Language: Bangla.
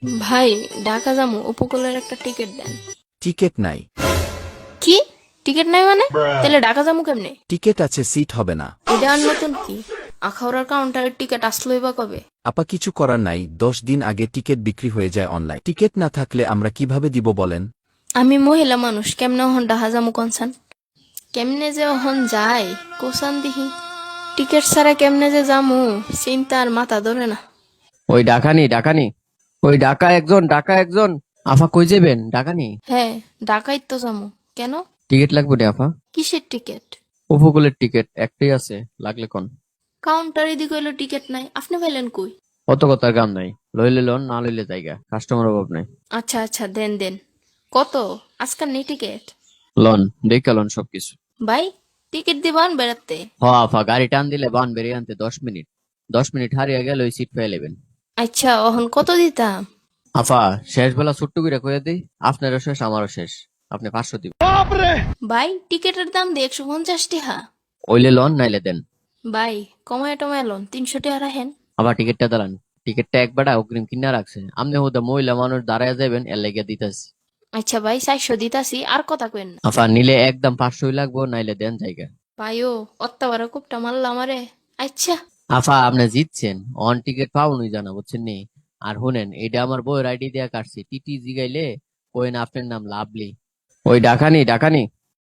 ভাই, ঢাকা যামু, উপকূলের একটা টিকিট দেন। টিকেট নাই। কি? টিকিট নাই মানে? তাহলে ঢাকা যামু কেমনে? টিকেট আছে, সিট হবে না। এটা আর নতুন কি? আখাউড়ার কাউন্টারের টিকিট আসলোই বা কবে? আপা কিছু করার নাই, 10 দিন আগে টিকেট বিক্রি হয়ে যায় অনলাইন। টিকেট না থাকলে আমরা কিভাবে দিব বলেন? আমি মহিলা মানুষ, কেমনে অহন ঢাকা যামু কনসান? কেমনে যে অহন যায় কোসান দিহি। টিকিট ছাড়া কেমনে যে যামু, চিন্তা আর মাথা ধরে না। ওই ডাকানি ওই ডাকা একজন। আফা কই যাবেন? ডাকানি হ্যাঁ, ঢাকাই তো যামু। কেন? টিকিট লাগবে রে আফা। কিসের টিকিট? উপকূলের টিকিট একটাই আছে, লাগলে কোন? কাউন্টারে দি কইলো টিকিট নাই, আপনি পাইলেন কই? অত কথার কাম নাই, লইলে লোন, না লইলে জায়গা, কাস্টমার অভাব নাই। আচ্ছা আচ্ছা, দেন দেন। কত? আজকাল নেই টিকিট? লোন দেখা লোন সবকিছু। ভাই, টিকিট দিবান বেড়াতে? হ আফা, গাড়ি টান দিলে বান বেরিয়ে আনতে 10 মিনিট। 10 মিনিট হারিয়ে গেলে ওই সিট পেয়ে নেবেন। আচ্ছা, অহন কত দিতাম? আফা শেষ বেলা ছোট্ট করে কয়ে দিই, আপনারও শেষ আমারও শেষ, আপনি 500 দিবেন। ভাই, টিকিটের দাম দিয়ে 150 টাকা। ওইলে লোন নাইলে দেন। ভাই, কমায় টমায় লোন 300 টাকা রাখেন। আবার টিকিটটা দাঁড়ান। টিকিটটা একবারটা অগ্রিম কিনা রাখছে, আপনি হতে মহিলা মানুষ দাঁড়ায় যাবেন, এর লেগে দিতেছি। আচ্ছা ভাই, 400 দিতাছি, আর কথা কইন না। আফা নিলে একদম 500 লাগবো, নাইলে দেন জায়গা। ভাইও, অত্যাবার কুপটা মারলা আমারে। আচ্ছা। আফা আপনি জিতছেন, অন টিকিট পাবনই জানা, বুঝছেন নি? আর শুনেন, এটা আমার বইয়ের আইডি দিয়া কাটছি, টিটি জিগাইলে কোয়েন আপনার নাম লাভলি। ওই ডাকানি